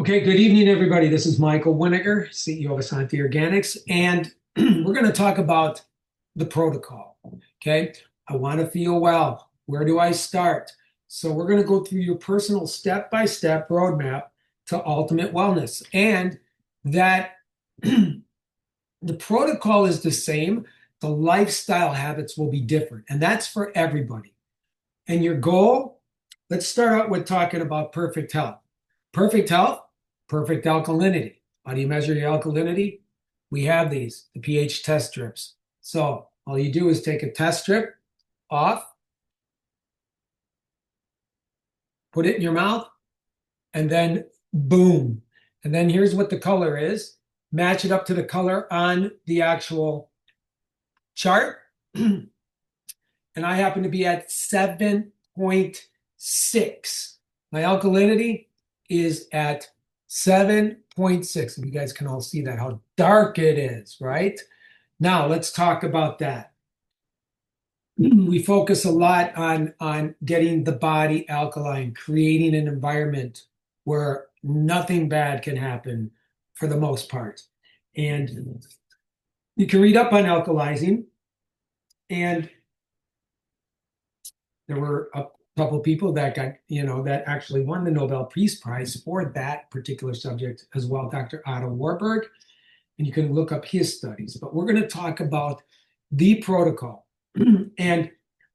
Okay, good evening, everybody. This is Michael Winiger, CEO of Asante Organics, and we're going to talk about the protocol. Okay, I want to feel well. Where do I start? So, we're going to go through your personal step by step roadmap to ultimate wellness, and that the protocol is the same. The lifestyle habits will be different, and that's for everybody. And your goal, let's start out with talking about perfect health. Perfect health, perfect alkalinity. How do you measure your alkalinity? We have these, the pH test strips. So all you do is take a test strip off, put it in your mouth, and then boom. And then here's what the color is. Match it up to the color on the actual chart. And I happen to be at 7.6. My alkalinity is at 7.6. And you guys can all see that, how dark it is, right? Now let's talk about that. We focus a lot on getting the body alkaline, creating an environment where nothing bad can happen for the most part. And you can read up on alkalizing, and there were a couple of people that got, that actually won the Nobel Peace Prize for that particular subject as well, Dr. Otto Warburg. And you can look up his studies. But we're going to talk about the protocol. And,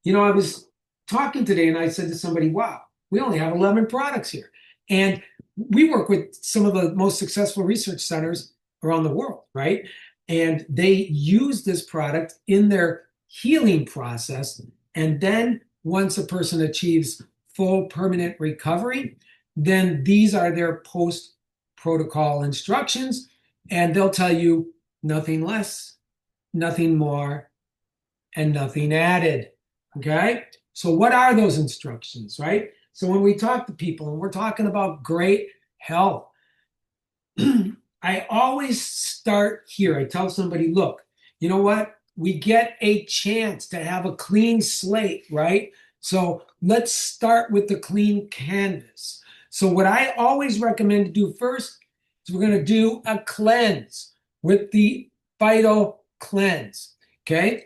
I was talking today and I said to somebody, wow, we only have 11 products here. And we work with some of the most successful research centers around the world, right? And they use this product in their healing process. And then once a person achieves full permanent recovery, then these are their post protocol instructions. And they'll tell you nothing less, nothing more, and nothing added. Okay. So, what are those instructions, right? So, when we talk to people and we're talking about great health, I always start here. I tell somebody, look, you know what? We get a chance to have a clean slate, right? So let's start with the clean canvas. So, what I always recommend to do first is we're going to do a cleanse with the Phyto Cleanse. Okay.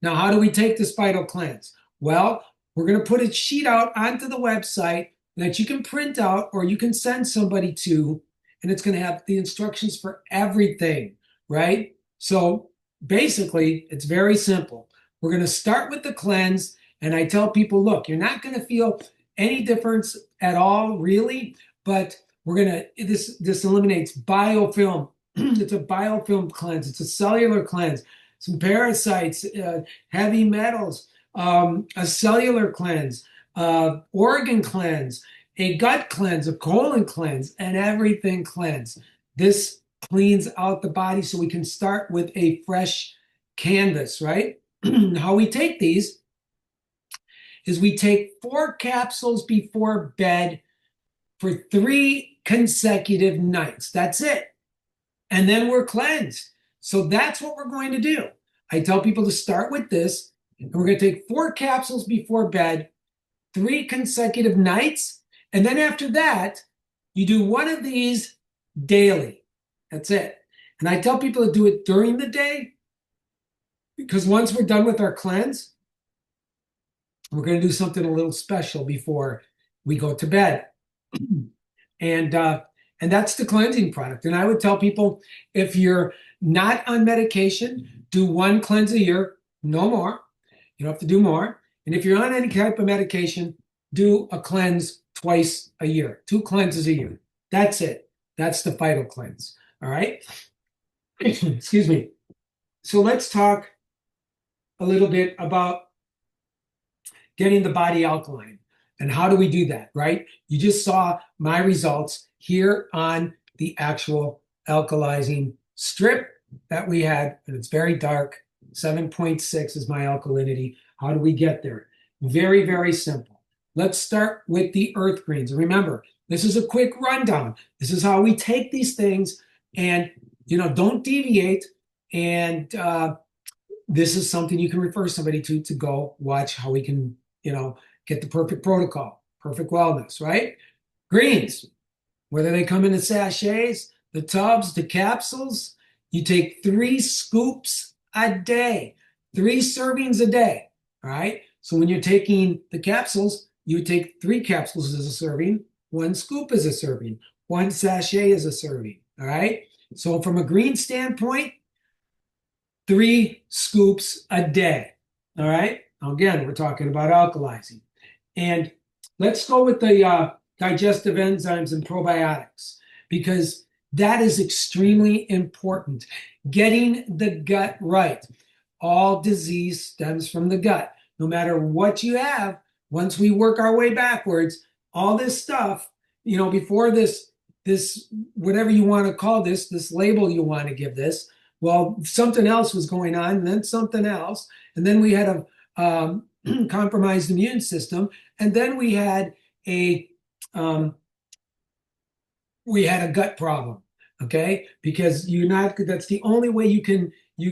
Now, how do we take this Phyto Cleanse? Well, we're going to put a sheet out onto the website that you can print out or you can send somebody to, and it's going to have the instructions for everything, right? So basically, it's very simple. We're going to start with the cleanse, and I tell people, look, you're not going to feel any difference at all, really, but we're going to, this eliminates biofilm. It's a biofilm cleanse. It's a cellular cleanse, some parasites, heavy metals, a cellular cleanse, organ cleanse, a gut cleanse, a colon cleanse, and everything cleanse. This cleans out the body so we can start with a fresh canvas, right? How we take these is we take 4 capsules before bed for 3 consecutive nights. That's it. And then we're cleansed. So that's what we're going to do. I tell people to start with this, and we're going to take 4 capsules before bed, 3 consecutive nights. And then after that, you do one of these daily. That's it. And I tell people to do it during the day because once we're done with our cleanse, we're going to do something a little special before we go to bed. And that's the cleansing product. And I would tell people, if you're not on medication, do 1 cleanse a year, no more. You don't have to do more. And if you're on any type of medication, do a cleanse twice a year, 2 cleanses a year. That's it. That's the Phyto Cleanse. All right. Excuse me. So let's talk a little bit about getting the body alkaline. And how do we do that, right? You just saw my results here on the actual alkalizing strip that we had, and it's very dark. 7.6 is my alkalinity. How do we get there? Very, very simple. Let's start with the earth greens. Remember, this is a quick rundown. This is how we take these things, and don't deviate. And this is something you can refer somebody to go watch how we can, get the perfect protocol, perfect wellness, right? Greens. whether they come in the sachets, the tubs, the capsules. You take 3 scoops a day, 3 servings a day. All right. So when you're taking the capsules, you would take 3 capsules as a serving, 1 scoop as a serving, 1 sachet as a serving. All right. So from a green standpoint, 3 scoops a day. All right. Again, we're talking about alkalizing. And let's go with the digestive enzymes and probiotics, because that is extremely important. Getting the gut right. All disease stems from the gut. No matter what you have, once we work our way backwards, all this stuff, before this whatever you want to call this label you want to give this, well, something else was going on, and then something else, and then we had a compromised immune system, and then we had a gut problem. Okay, because that's the only way you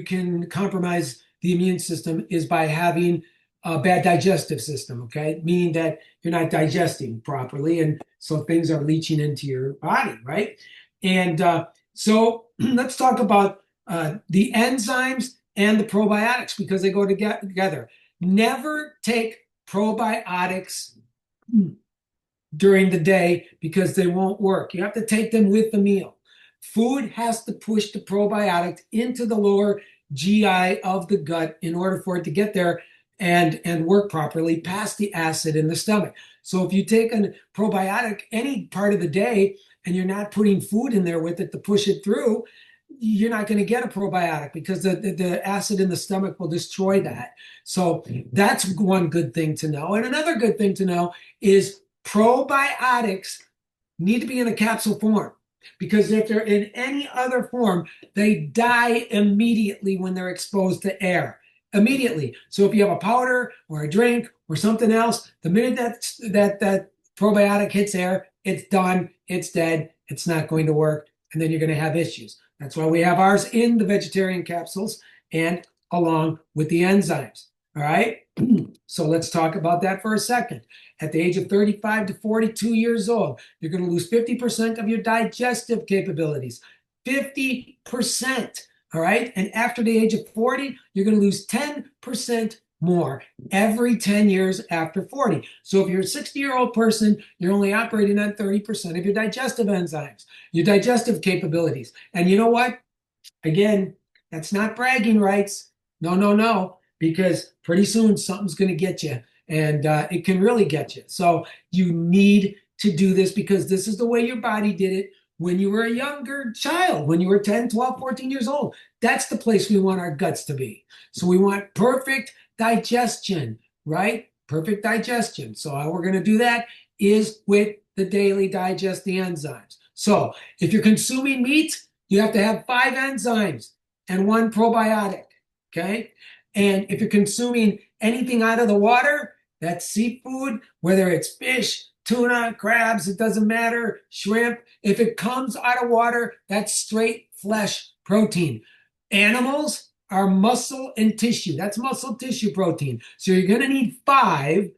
can compromise the immune system is by having a bad digestive system. Okay, meaning that you're not digesting properly, and so things are leaching into your body, right? And so let's talk about the enzymes and the probiotics, because they go together. Never take probiotics during the day because they won't work. You have to take them with the meal. Food has to push the probiotic into the lower GI of the gut in order for it to get there and work properly past the acid in the stomach. So if you take a probiotic any part of the day and you're not putting food in there with it to push it through, you're not going to get a probiotic, because the acid in the stomach will destroy that. So that's one good thing to know. And another good thing to know is probiotics need to be in a capsule form, because if they're in any other form, they die immediately when they're exposed to air. Immediately. So if you have a powder or a drink or something else, the minute that probiotic hits air, it's done, it's dead, it's not going to work, and then you're going to have issues. That's why we have ours in the vegetarian capsules and along with the enzymes. All right. So let's talk about that for a second. At the age of 35 to 42 years old, you're going to lose 50% of your digestive capabilities. 50%. All right. And after the age of 40, you're going to lose 10% more every 10 years after 40. So if you're a 60-year-old person, you're only operating on 30% of your digestive enzymes, your digestive capabilities. And you know what? Again, that's not bragging rights. No, no, no, because pretty soon something's going to get you, and it can really get you. So you need to do this, because this is the way your body did it when you were a younger child, when you were 10, 12, 14 years old. That's the place we want our guts to be. So we want perfect digestion, right? Perfect digestion. So how we're going to do that is with the Daily Digest the enzymes. So if you're consuming meat, you have to have 5 enzymes and 1 probiotic, okay? And if you're consuming anything out of the water, that's seafood, whether it's fish, tuna, crabs, it doesn't matter, shrimp. If it comes out of water, that's straight flesh protein. Animals are muscle and tissue. That's muscle tissue protein. So you're going to need 5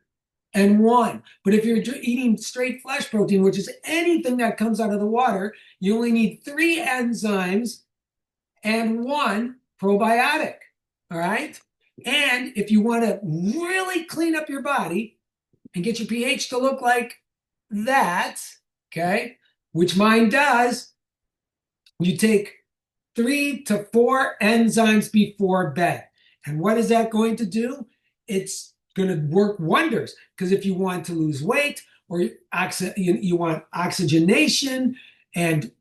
and 1. But if you're eating straight flesh protein, which is anything that comes out of the water, you only need 3 enzymes and 1 probiotic. All right? And if you want to really clean up your body and get your pH to look like that, okay, which mine does, you take 3 to 4 enzymes before bed. And what is that going to do? It's going to work wonders, because if you want to lose weight, or you want oxygenation, and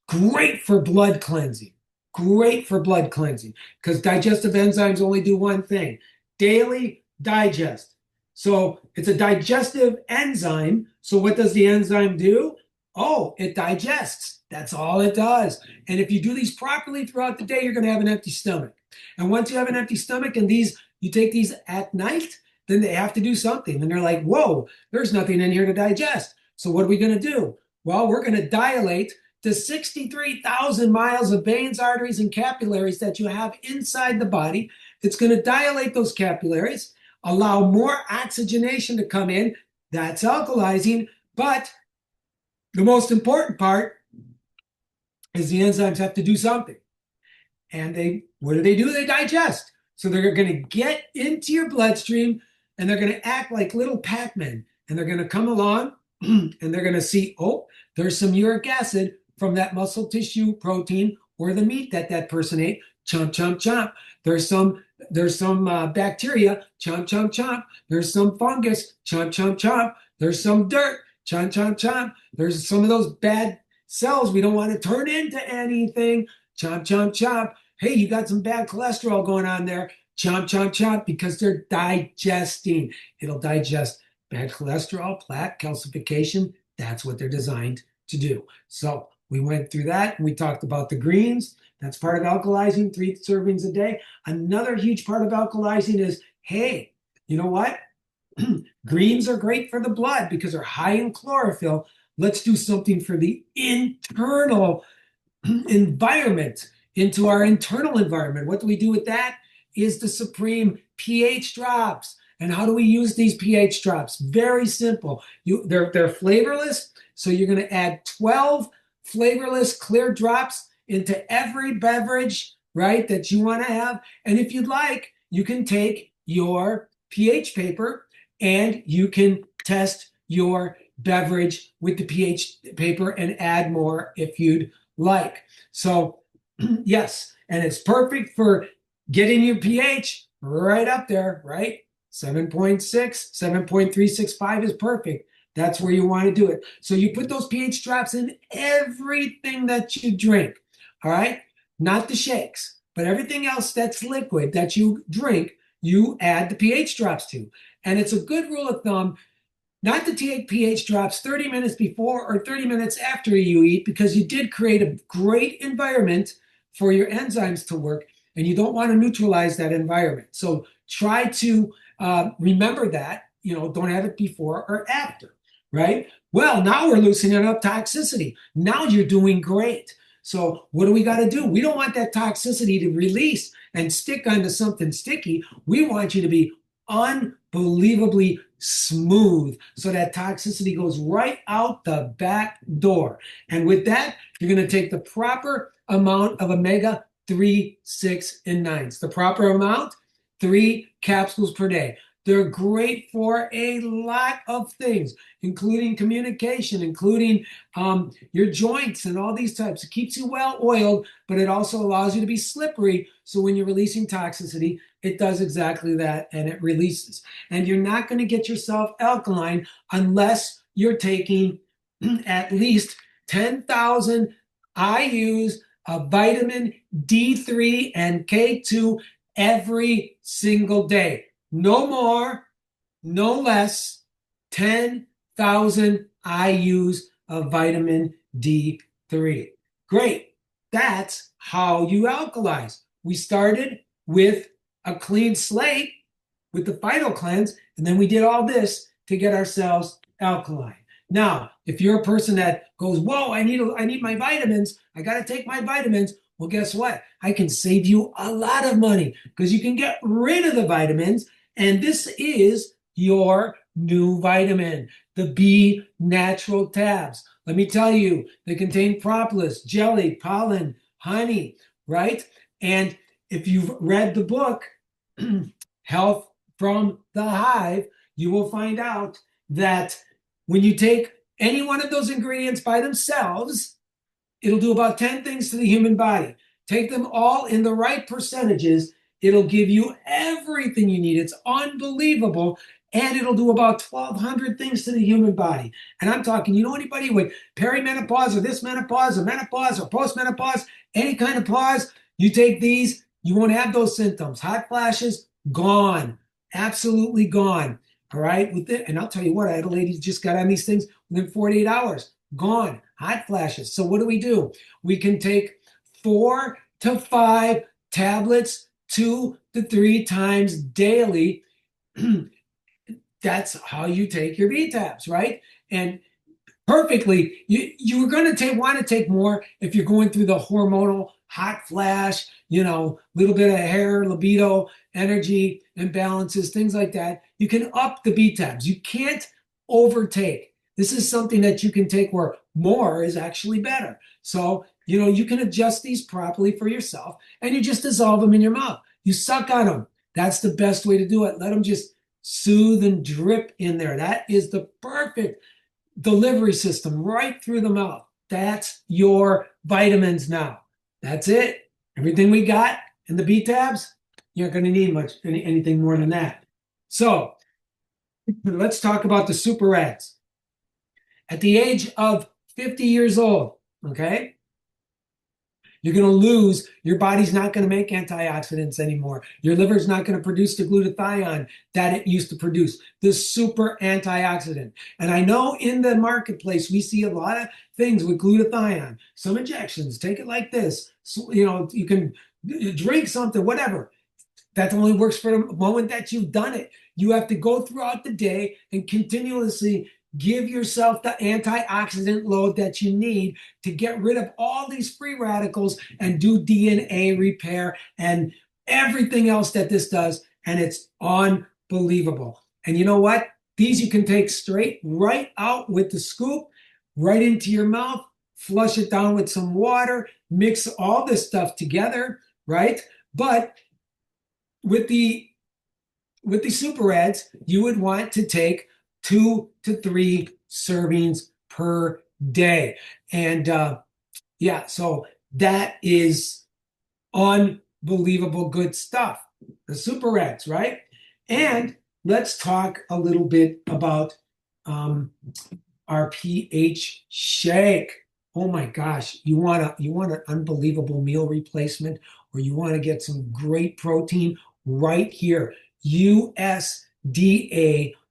great for blood cleansing. Great for blood cleansing, because digestive enzymes only do one thing: daily digest. So it's a digestive enzyme. So what does the enzyme do? Oh, it digests. That's all it does. And if you do these properly throughout the day, you're going to have an empty stomach. And once you have an empty stomach, and you take these at night, then they have to do something. And they're like, whoa, there's nothing in here to digest. So what are we going to do? Well, we're going to dilate the 63,000 miles of veins, arteries, and capillaries that you have inside the body. It's going to dilate those capillaries, allow more oxygenation to come in. That's alkalizing. But The most important part is the enzymes have to do something. And what do? They digest. So they're going to get into your bloodstream and they're going to act like little Pac-Men. And they're going to come along and they're going to see, oh, there's some uric acid from that muscle tissue protein or the meat that person ate. Chomp, chomp, chomp. There's some bacteria. Chomp, chomp, chomp. There's some fungus. Chomp, chomp, chomp. There's some dirt. Chomp, chomp, chomp. There's some of those bad cells we don't want to turn into anything. Chomp, chomp, chomp. Hey, you got some bad cholesterol going on there. Chomp, chomp, chomp, because they're digesting. It'll digest bad cholesterol, plaque, calcification. That's what they're designed to do. So we went through that and we talked about the greens. That's part of alkalizing, 3 servings a day. Another huge part of alkalizing is, hey, you know what? Greens are great for the blood because they're high in chlorophyll. Let's do something for the internal environment, into our internal environment. What do we do with that? Is the supreme pH drops. And how do we use these pH drops? Very simple. They're flavorless, so you're going to add 12 flavorless clear drops into every beverage, right, that you want to have. And if you'd like, you can take your pH paper and you can test your beverage with the pH paper and add more if you'd like. So yes, and it's perfect for getting your pH right up there, right? 7.6, 7.365 is perfect. That's where you want to do it. So you put those pH drops in everything that you drink, all right? Not the shakes, but everything else that's liquid that you drink, you add the pH drops to. And it's a good rule of thumb not to take pH drops 30 minutes before or 30 minutes after you eat, because you did create a great environment for your enzymes to work, and you don't want to neutralize that environment. So try to remember that, don't have it before or after, right? Well, now we're loosening up toxicity. Now you're doing great. So what do we got to do? We don't want that toxicity to release and stick onto something sticky. We want you to be unbelievably smooth so that toxicity goes right out the back door. And with that, you're going to take the proper amount of omega-3, 6, and 9s. The proper amount, 3 capsules per day. They're great for a lot of things, including communication, including your joints and all these types. It keeps you well oiled, but it also allows you to be slippery. So when you're releasing toxicity, it does exactly that, and it releases. And you're not going to get yourself alkaline unless you're taking at least 10,000 IUs of vitamin D3 and K2 every single day. No more, no less, 10,000 IUs of vitamin D3. Great. That's how you alkalize. We started with a clean slate with the Phyto Cleanse, and then we did all this to get ourselves alkaline. Now, if you're a person that goes, whoa, I need my vitamins, I got to take my vitamins. Well, guess what? I can save you a lot of money because you can get rid of the vitamins. And this is your new vitamin, the B Natural Tabs. Let me tell you, they contain propolis, jelly, pollen, honey, right? And if you've read the book, Health from the Hive, you will find out that when you take any one of those ingredients by themselves, it'll do about 10 things to the human body. Take them all in the right percentages, it'll give you everything you need. It's unbelievable. And it'll do about 1,200 things to the human body. And I'm talking, anybody with perimenopause or this menopause or menopause or postmenopause, any kind of pause, you take these, you won't have those symptoms. Hot flashes, gone. Absolutely gone. All right. And I'll tell you what, I had a lady who just got on these things within 48 hours. Gone. Hot flashes. So what do? We can take 4 to 5 tablets 2 to 3 times daily. That's how you take your B-tabs, right? And perfectly, you're going to want to take more if you're going through the hormonal hot flash, little bit of hair, libido, energy imbalances, things like that. You can up the B-tabs. You can't overtake. This is something that you can take where more is actually better. So, you can adjust these properly for yourself and you just dissolve them in your mouth. You suck on them. That's the best way to do it. Let them just soothe and drip in there. That is the perfect delivery system right through the mouth. That's your vitamins now. That's it. Everything we got in the B tabs, you're not going to need anything more than that. So let's talk about the super ads. At the age of 50 years old, okay, you're going to lose, your body's not going to make antioxidants anymore. Your liver's not going to produce the glutathione that it used to produce, the super antioxidant. And I know in the marketplace, we see a lot of things with glutathione, some injections, take it like this. So, you can drink something, whatever. That only works for the moment that you've done it. You have to go throughout the day and continuously give yourself the antioxidant load that you need to get rid of all these free radicals and do DNA repair and everything else that this does. And it's unbelievable. And you know what? These you can take straight right out with the scoop, right into your mouth, flush it down with some water, mix all this stuff together, right? But with the super ads, you would want to take 2 to 3 servings per day. And so that is unbelievable good stuff. The super ads, right? And let's talk a little bit about our pH shake. Oh my gosh, you want an unbelievable meal replacement, or you want to get some great protein right here. USDA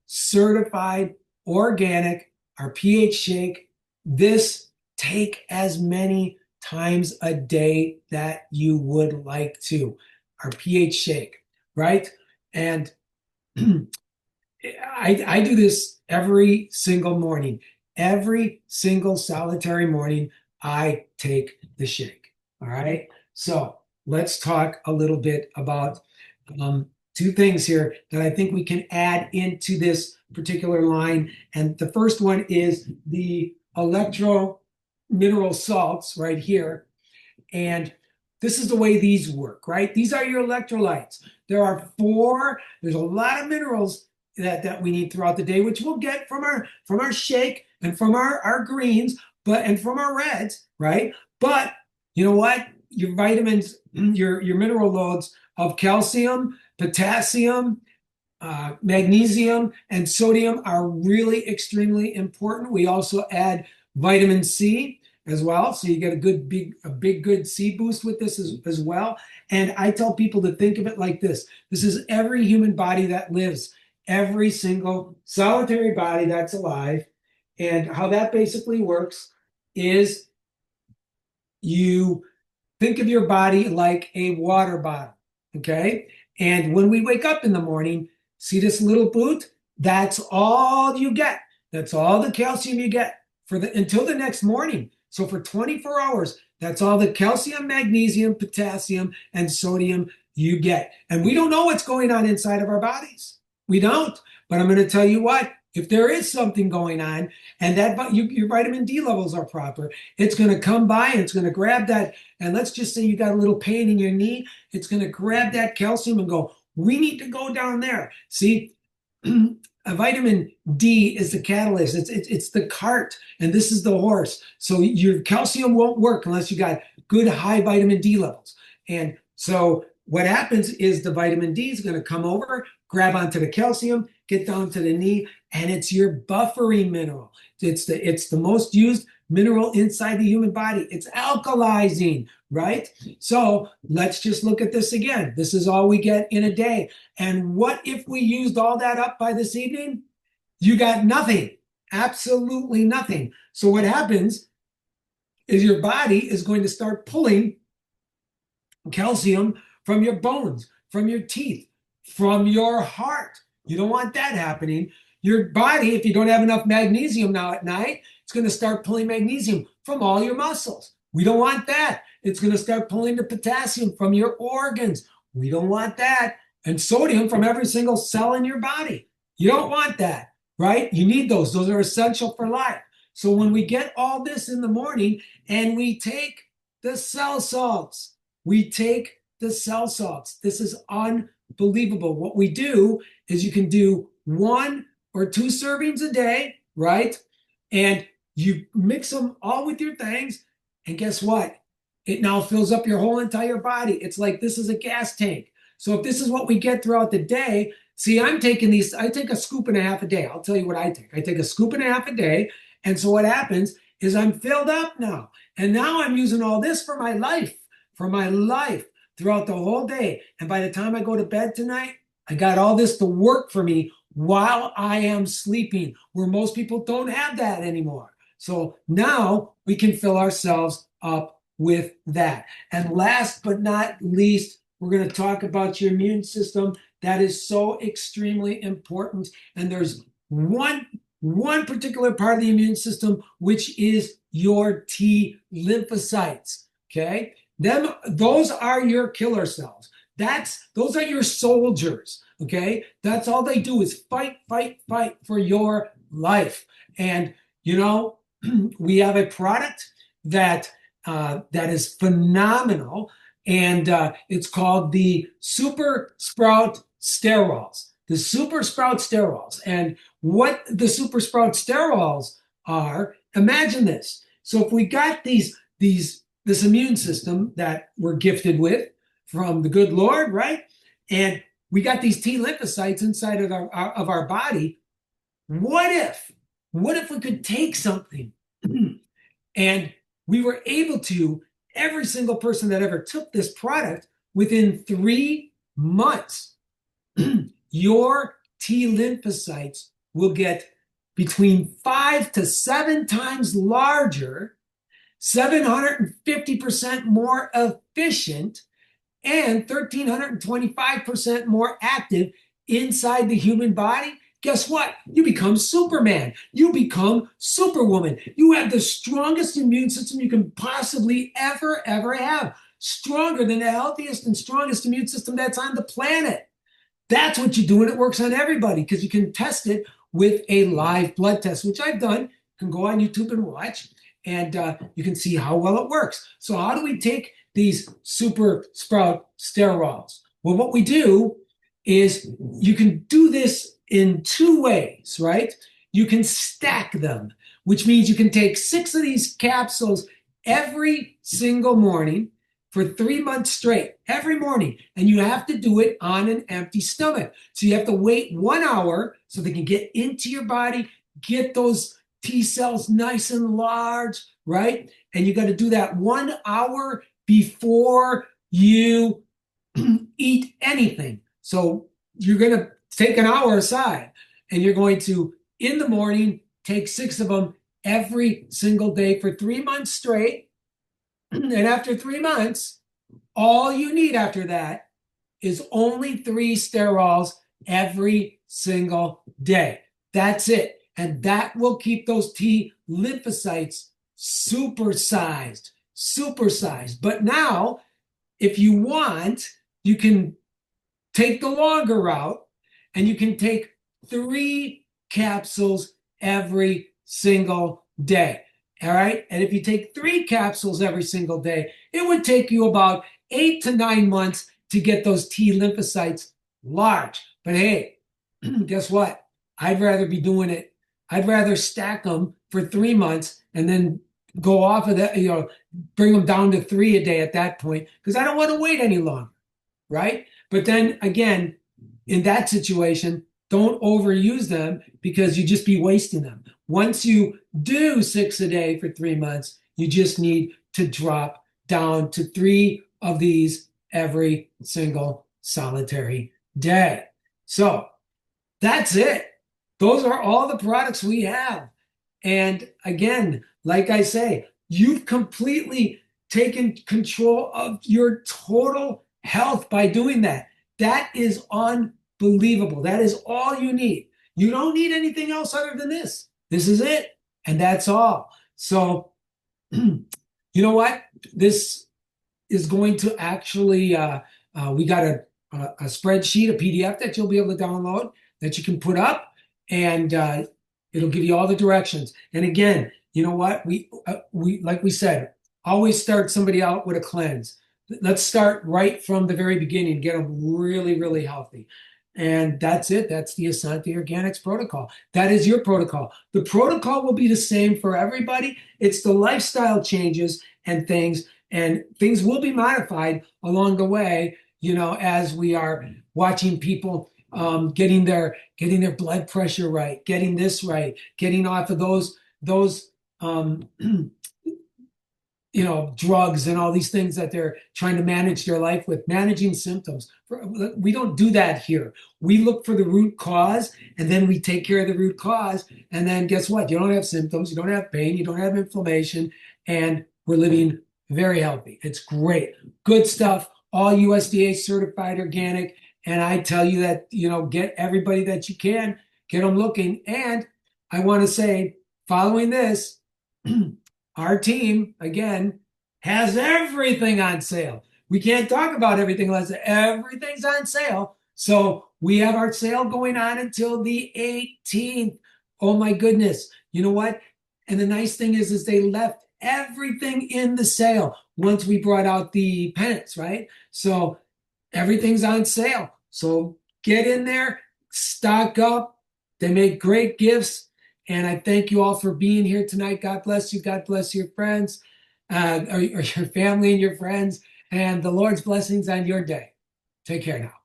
certified organic, our pH shake. This, take as many times a day that you would like to. Our pH shake, right? And I do this every single morning. Every single solitary morning, I take the shake. All right. So let's talk a little bit about 2 things here that I think we can add into this particular line. And the first one is the electro mineral salts right here. And this is the way these work, right? These are your electrolytes. There's a lot of minerals that we need throughout the day, which we'll get from our shake and from our greens, and from our reds, right? But you know what? Your vitamins, your mineral loads of calcium, potassium, magnesium, and sodium are really extremely important. We also add vitamin C as well, so you get a big good C boost with this as well. And I tell people to think of it like this: this is every human body that lives, every single solitary body that's alive. And how that basically works is you think of your body like a water bottle, okay? And when we wake up in the morning, see this little boot? That's all you get. That's all the calcium you get until the next morning. So for 24 hours, that's all the calcium, magnesium, potassium, and sodium you get. And we don't know what's going on inside of our bodies. We don't. But I'm going to tell you what, if there is something going on and your vitamin D levels are proper, it's going to come by and it's going to grab that. And let's just say you got a little pain in your knee. It's going to grab that calcium and go, we need to go down there. See, a vitamin D is the catalyst. It's the cart, and this is the horse. So your calcium won't work unless you got good high vitamin D levels. And so what happens is the vitamin D is going to come over, grab onto the calcium, get down to the knee, and it's your buffering mineral. It's the most used mineral inside the human body. It's alkalizing, right? So let's just look at this again. This is all we get in a day. And what if we used all that up by this evening? You got nothing, absolutely nothing. So what happens is your body is going to start pulling calcium from your bones, from your teeth, from your heart. You don't want that happening. Your body, if you don't have enough magnesium now at night, it's going to start pulling magnesium from all your muscles. We don't want that. It's going to start pulling the potassium from your organs. We don't want that. And sodium from every single cell in your body. You don't want that. right? You need those. Those are essential for life. So when we get all this in the morning and we take the cell salts, we take the cell salts. This is unbelievable. What we do is you can do 1 or 2 servings a day, right? And you mix them all with your things. And guess what? It now fills up your whole entire body. It's like this is a gas tank. So if this is what we get throughout the day, see, I'm taking these, I take a scoop and a half a day. I'll tell you what I take. I take a scoop and a half a day. And so what happens is I'm filled up now. And now I'm using all this for my life throughout the whole day. And by the time I go to bed tonight, I got all this to work for me while I am sleeping, where most people don't have that anymore. So now we can fill ourselves up with that. And last but not least, we're going to talk about your immune system. That is so extremely important. And there's one particular part of the immune system, which is your T lymphocytes. Okay, those are your killer cells. Those are your soldiers. Okay, that's all they do is fight, fight, fight for your life. And you know, we have a product that is phenomenal, and it's called the Super Sprout Sterols. The Super Sprout Sterols. And what the Super Sprout Sterols are, imagine this. So if we got this immune system that we're gifted with from the good Lord, right? And we got these T lymphocytes inside of our body. What if we could take something and we were able to, every single person that ever took this product, within 3 months, your T lymphocytes will get between 5 to 7 times larger, 750% more efficient, and 1,325% more active inside the human body. Guess what? You become Superman. You become Superwoman. You have the strongest immune system you can possibly ever have. Stronger than the healthiest and strongest immune system that's on the planet. That's what you do, and it works on everybody because you can test it with a live blood test, which I've done. You can go on YouTube and watch, and you can see how well it works. So how do we take these Super Sprout Sterols? Well, what we do is you can do this in 2 ways, right? You can stack them, which means you can take 6 of these capsules every single morning for 3 months straight, every morning. And you have to do it on an empty stomach. So you have to wait 1 hour so they can get into your body, get those T cells nice and large, right? And you got to do that 1 hour before you eat anything. So you're going to take an hour aside, and you're going to, in the morning, take 6 of them every single day for 3 months straight. And after 3 months, all you need after that is only 3 sterols every single day. That's it. And that will keep those T lymphocytes supersized. But now, if you want, you can take the longer route, and you can take 3 capsules every single day. All right. And if you take 3 capsules every single day, it would take you about 8 to 9 months to get those T lymphocytes large. But hey, guess what? I'd rather be doing it. I'd rather stack them for 3 months and then go off of that, bring them down to 3 a day at that point, because I don't want to wait any longer. Right. But then again, in that situation, don't overuse them because you just be wasting them. Once you do 6 a day for 3 months, you just need to drop down to 3 of these every single solitary day. So that's it. Those are all the products we have. And again, like I say, you've completely taken control of your total health by doing that. That is unbelievable. That is all you need. You don't need anything else other than this. This is it. And that's all. So, you know what? This is going to actually, we got a spreadsheet, a PDF that you'll be able to download that you can put up. and it'll give you all the directions. And again, you know what? We like we said, always start somebody out with a cleanse. Let's start right from the very beginning, get them really, really healthy. And that's it. That's the Asante Organics protocol. That is your protocol. The protocol will be the same for everybody. It's the lifestyle changes and things will be modified along the way, as we are watching people getting their blood pressure right, getting this right, getting off of those drugs and all these things that they're trying to manage their life with, managing symptoms. We don't do that here. We look for the root cause and then we take care of the root cause. And then guess what? You don't have symptoms, you don't have pain, you don't have inflammation, and we're living very healthy. It's great. Good stuff. All USDA certified organic. And I tell you that, get everybody that you can, get them looking. And I want to say, following this, our team, again, has everything on sale. We can't talk about everything unless everything's on sale. So we have our sale going on until the 18th. Oh my goodness. You know what? And the nice thing is they left everything in the sale once we brought out the pennants, right? So everything's on sale. So get in there, stock up. They make great gifts. And I thank you all for being here tonight. God bless you. God bless your friends, or your family and your friends. And the Lord's blessings on your day. Take care now.